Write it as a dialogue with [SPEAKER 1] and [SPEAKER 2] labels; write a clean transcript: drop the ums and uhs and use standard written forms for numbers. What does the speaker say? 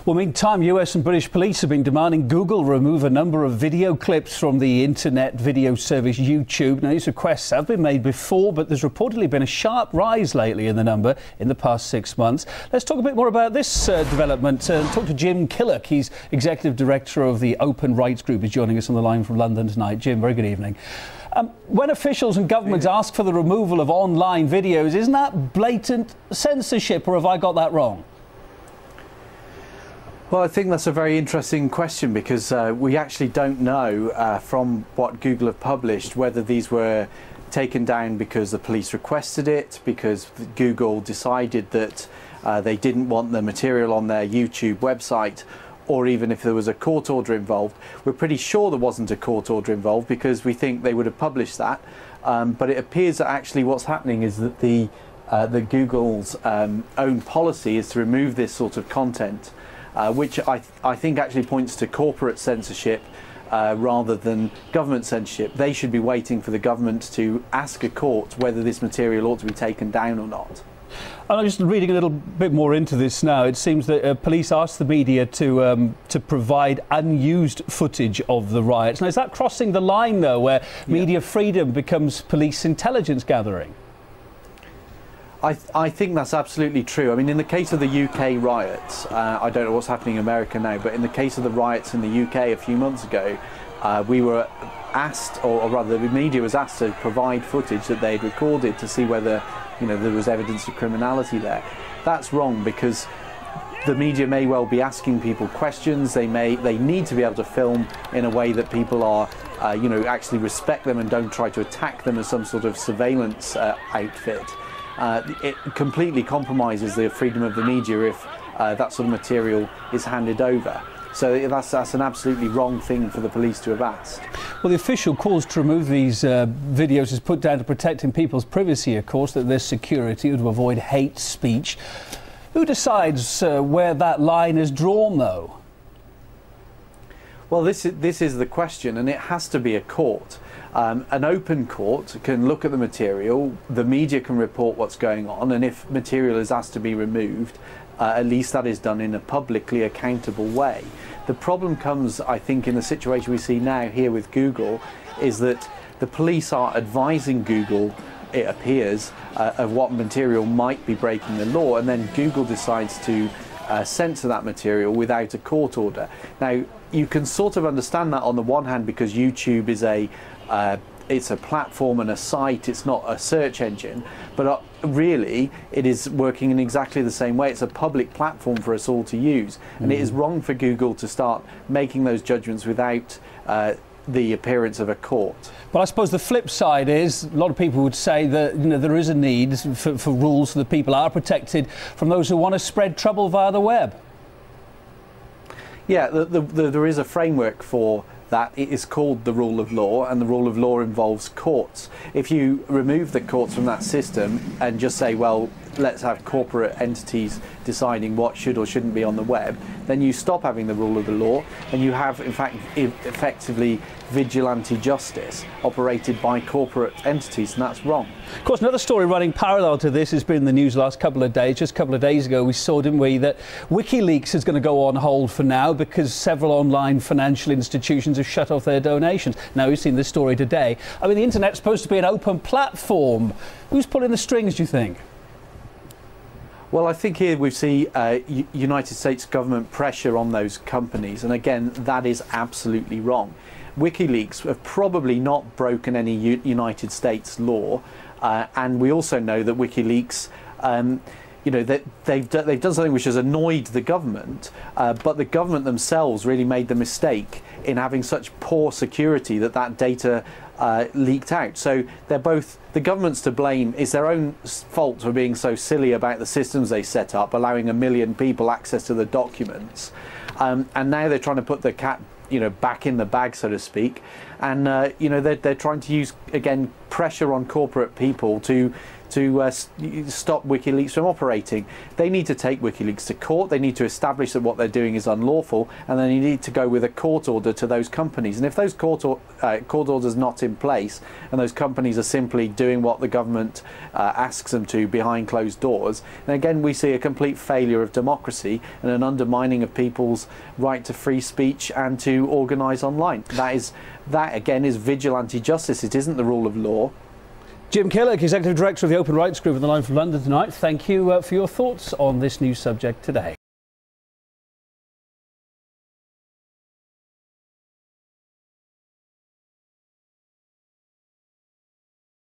[SPEAKER 1] Well, meantime, US and British police have been demanding Google remove a number of video clips from the internet video service YouTube. Now, these requests have been made before, but there's reportedly been a sharp rise lately in the number in the past 6 months. Let's talk a bit more about this development. Talk to Jim Killock. He's Executive Director of the Open Rights Group. He's joining us on the line from London tonight. Jim, very good evening. When officials and governments ask for the removal of online videos, isn't that blatant censorship, or have I got that wrong?
[SPEAKER 2] Well, I think that's a very interesting question, because we actually don't know from what Google have published whether these were taken down because the police requested it, because Google decided that they didn't want the material on their YouTube website, or even if there was a court order involved. We're pretty sure there wasn't a court order involved, because we think they would have published that. But it appears that actually what's happening is that the Google's own policy is to remove this sort of content, which I think actually points to corporate censorship rather than government censorship. They should be waiting for the government to ask a court whether this material ought to be taken down or not.
[SPEAKER 1] I'm just reading a little bit more into this now. It seems that police asked the media to provide unused footage of the riots. Now, is that crossing the line, though, where media freedom becomes police intelligence gathering?
[SPEAKER 2] I think that's absolutely true. I mean, in the case of the UK riots, I don't know what's happening in America now, but in the case of the riots in the UK a few months ago, we were asked, or rather the media was asked to provide footage that they'd recorded to see whether, you know, there was evidence of criminality there. That's wrong, because the media may well be asking people questions. They need to be able to film in a way that people are, you know, actually respect them and don't try to attack them as some sort of surveillance outfit. It completely compromises the freedom of the media if that sort of material is handed over. So that's an absolutely wrong thing for the police to have asked.
[SPEAKER 1] Well, the official calls to remove these videos is put down to protecting people's privacy, of course, that there's security, to avoid hate speech. Who decides where that line is drawn, though?
[SPEAKER 2] Well, this is the question, and it has to be a court. An open court can look at the material, the media can report what's going on, and if material is asked to be removed, at least that is done in a publicly accountable way. The problem comes, I think, in the situation we see now here with Google, is that the police are advising Google, it appears, of what material might be breaking the law, and then Google decides to censor that material without a court order. Now, you can sort of understand that on the one hand, because YouTube is it's a platform and a site, it's not a search engine, but really it is working in exactly the same way. It's a public platform for us all to use, and it is wrong for Google to start making those judgments without the appearance of a court.
[SPEAKER 1] But I suppose the flip side is, a lot of people would say that, you know, there is a need for rules so that people are protected from those who want to spread trouble via the web.
[SPEAKER 2] Yeah, there is a framework for that. It is called the rule of law, and the rule of law involves courts. If you remove the courts from that system and just say, well, let's have corporate entities deciding what should or shouldn't be on the web, then you stop having the rule of the law, and you have, in fact, effectively vigilante justice operated by corporate entities, and that's wrong.
[SPEAKER 1] Of course, another story running parallel to this has been in the news the last couple of days. Just a couple of days ago we saw, didn't we, that WikiLeaks is going to go on hold for now because several online financial institutions have shut off their donations. Now, we've seen this story today. I mean, the internet's supposed to be an open platform. Who's pulling the strings, do you think?
[SPEAKER 2] Well, I think here we see United States government pressure on those companies, and again, that is absolutely wrong. WikiLeaks have probably not broken any United States law, and we also know that WikiLeaks, you know, that they've done something which has annoyed the government, but the government themselves really made the mistake in having such poor security that data leaked out. So they're both, the government's to blame. It's their own fault for being so silly about the systems they set up, allowing 1 million people access to the documents, and now they're trying to put the cat, you know, back in the bag, so to speak, and you know, they're trying to use, again, pressure on corporate people to to stop WikiLeaks from operating. They need to take WikiLeaks to court. They need to establish that what they're doing is unlawful, and then you need to go with a court order to those companies. And if those court orders not in place, and those companies are simply doing what the government asks them to behind closed doors, then again we see a complete failure of democracy and an undermining of people's right to free speech and to organise online. That again is vigilante justice. It isn't the rule of law.
[SPEAKER 1] Jim Killick, Executive Director of the Open Rights Group, on the line from London tonight. Thank you for your thoughts on this new subject today.